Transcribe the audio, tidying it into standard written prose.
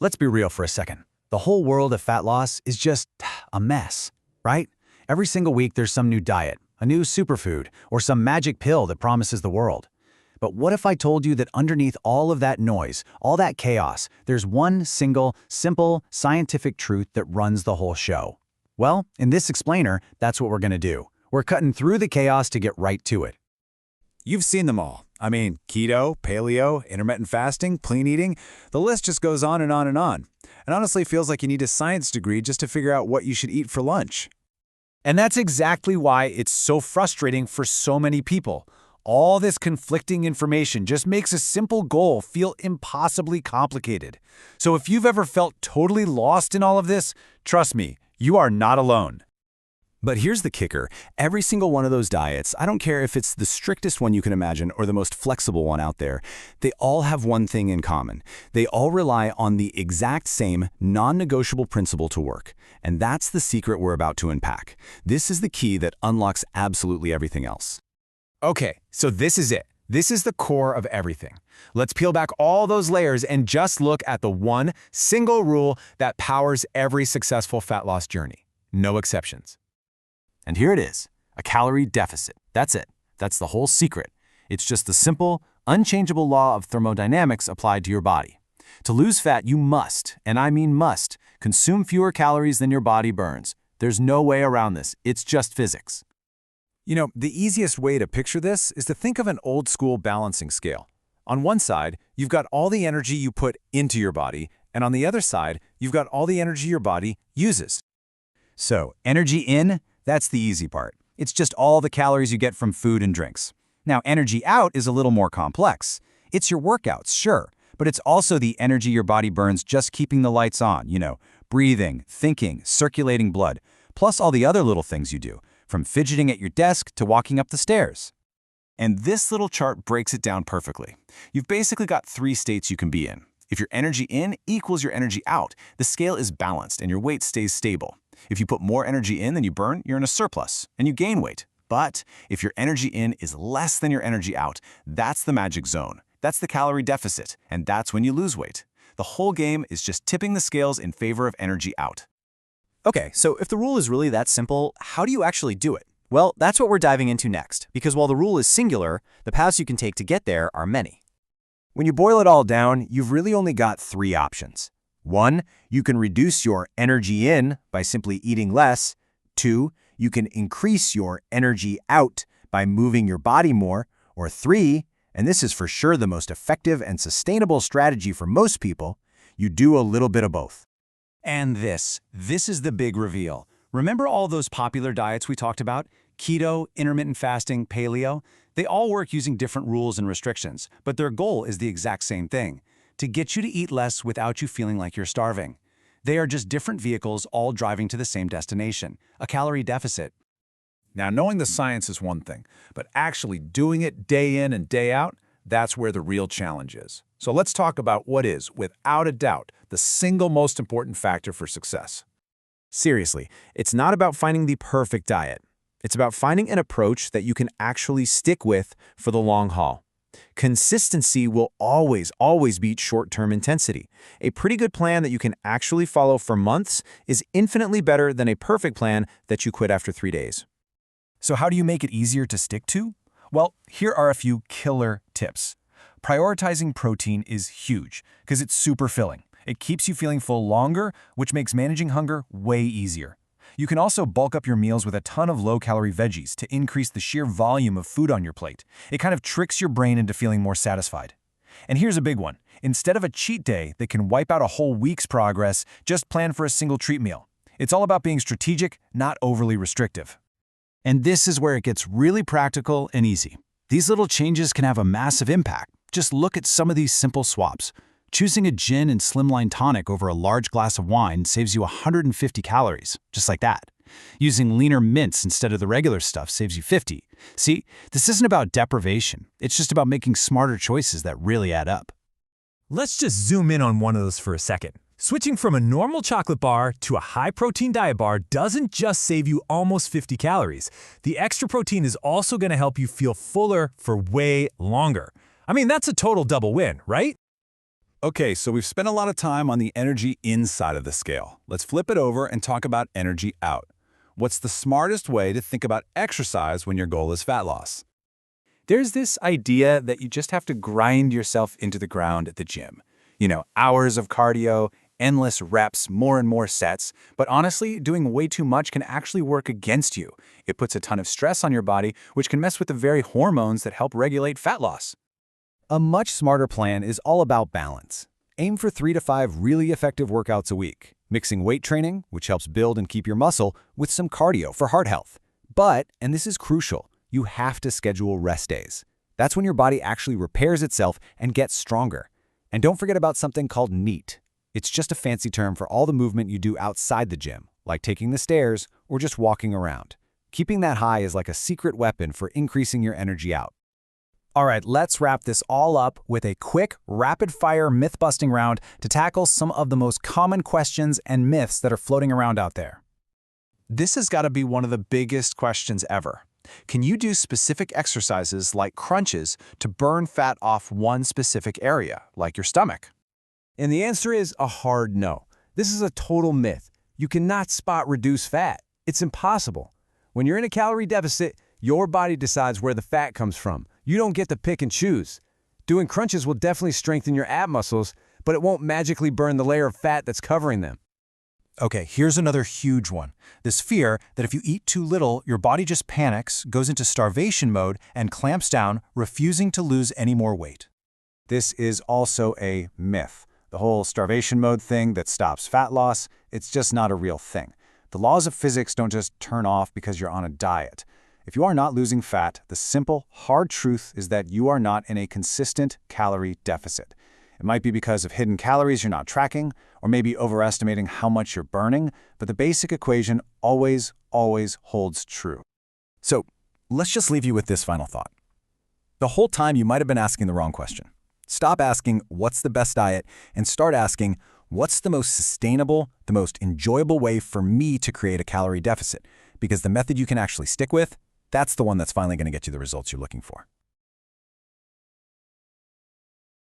Let's be real for a second. The whole world of fat loss is just a mess, right? Every single week there's some new diet, a new superfood, or some magic pill that promises the world. But what if I told you that underneath all of that noise, all that chaos, there's one single, simple, scientific truth that runs the whole show? Well, in this explainer, that's what we're going to do. We're cutting through the chaos to get right to it. You've seen them all. I mean, keto, paleo, intermittent fasting, clean eating, the list just goes on and on and on. And honestly feels like you need a science degree just to figure out what you should eat for lunch. And that's exactly why it's so frustrating for so many people. All this conflicting information just makes a simple goal feel impossibly complicated. So if you've ever felt totally lost in all of this, trust me, you are not alone. But here's the kicker. Every single one of those diets, I don't care if it's the strictest one you can imagine or the most flexible one out there, they all have one thing in common. They all rely on the exact same non-negotiable principle to work. And that's the secret we're about to unpack. This is the key that unlocks absolutely everything else. Okay, so this is it. This is the core of everything. Let's peel back all those layers and just look at the one single rule that powers every successful fat loss journey. No exceptions. And here it is, a calorie deficit. That's it. That's the whole secret. It's just the simple, unchangeable law of thermodynamics applied to your body. To lose fat, you must, and I mean must, consume fewer calories than your body burns. There's no way around this. It's just physics. You know, the easiest way to picture this is to think of an old-school balancing scale. On one side, you've got all the energy you put into your body, and on the other side, you've got all the energy your body uses. So, energy in, that's the easy part. It's just all the calories you get from food and drinks. Now, energy out is a little more complex. It's your workouts, sure, but it's also the energy your body burns just keeping the lights on, breathing, thinking, circulating blood, plus all the other little things you do, from fidgeting at your desk to walking up the stairs. And this little chart breaks it down perfectly. You've basically got 3 states you can be in. If your energy in equals your energy out, the scale is balanced and your weight stays stable. If you put more energy in than you burn, you're in a surplus and you gain weight. But if your energy in is less than your energy out, that's the magic zone. That's the calorie deficit, and that's when you lose weight. The whole game is just tipping the scales in favor of energy out. Okay, so if the rule is really that simple, how do you actually do it? Well, that's what we're diving into next, because while the rule is singular, the paths you can take to get there are many. When you boil it all down, you've really only got 3 options. 1, you can reduce your energy in by simply eating less. 2, you can increase your energy out by moving your body more. Or 3, and this is for sure the most effective and sustainable strategy for most people, you do a little bit of both. And this is the big reveal. Remember all those popular diets we talked about? Keto, intermittent fasting, paleo? They all work using different rules and restrictions, but their goal is the exact same thing: to get you to eat less without you feeling like you're starving. They are just different vehicles all driving to the same destination, a calorie deficit. Now, knowing the science is one thing, but actually doing it day in and day out, that's where the real challenge is. So let's talk about what is, without a doubt, the single most important factor for success. Seriously, it's not about finding the perfect diet. It's about finding an approach that you can actually stick with for the long haul. Consistency will always beat short-term intensity. A pretty good plan that you can actually follow for months is infinitely better than a perfect plan that you quit after 3 days. So how do you make it easier to stick to? Well, here are a few killer tips. Prioritizing protein is huge because it's super filling. It keeps you feeling full longer, which makes managing hunger way easier. You can also bulk up your meals with a ton of low-calorie veggies to increase the sheer volume of food on your plate. It kind of tricks your brain into feeling more satisfied. And here's a big one. Instead of a cheat day that can wipe out a whole week's progress, just plan for a single treat meal. It's all about being strategic, not overly restrictive. And this is where it gets really practical and easy. These little changes can have a massive impact. Just look at some of these simple swaps. Choosing a gin and slimline tonic over a large glass of wine saves you 150 calories, just like that. Using leaner mints instead of the regular stuff saves you 50. See, this isn't about deprivation. It's just about making smarter choices that really add up. Let's just zoom in on one of those for a second. Switching from a normal chocolate bar to a high-protein diet bar doesn't just save you almost 50 calories. The extra protein is also going to help you feel fuller for way longer. I mean, that's a total double win, right? Okay, so we've spent a lot of time on the energy inside of the scale. Let's flip it over and talk about energy out. What's the smartest way to think about exercise when your goal is fat loss? There's this idea that you just have to grind yourself into the ground at the gym. You know, hours of cardio, endless reps, more and more sets. But honestly, doing way too much can actually work against you. It puts a ton of stress on your body, which can mess with the very hormones that help regulate fat loss. A much smarter plan is all about balance. Aim for 3 to 5 really effective workouts a week, mixing weight training, which helps build and keep your muscle, with some cardio for heart health. But, and this is crucial, you have to schedule rest days. That's when your body actually repairs itself and gets stronger. And don't forget about something called NEAT. It's just a fancy term for all the movement you do outside the gym, like taking the stairs or just walking around. Keeping that high is like a secret weapon for increasing your energy out. All right, let's wrap this all up with a quick, rapid-fire myth-busting round to tackle some of the most common questions and myths that are floating around out there. This has got to be one of the biggest questions ever. Can you do specific exercises like crunches to burn fat off one specific area, like your stomach? And the answer is a hard no. This is a total myth. You cannot spot reduce fat. It's impossible. When you're in a calorie deficit, your body decides where the fat comes from. You don't get to pick and choose. Doing crunches will definitely strengthen your ab muscles, but it won't magically burn the layer of fat that's covering them. Okay, here's another huge one. This fear that if you eat too little, your body just panics, goes into starvation mode, and clamps down, refusing to lose any more weight. This is also a myth. The whole starvation mode thing that stops fat loss, it's just not a real thing. The laws of physics don't just turn off because you're on a diet. If you are not losing fat, the simple, hard truth is that you are not in a consistent calorie deficit. It might be because of hidden calories you're not tracking, or maybe overestimating how much you're burning, but the basic equation always holds true. So, let's just leave you with this final thought. The whole time you might have been asking the wrong question. Stop asking, what's the best diet, and start asking, what's the most sustainable, the most enjoyable way for me to create a calorie deficit? Because the method you can actually stick with, that's the one that's finally going to get you the results you're looking for.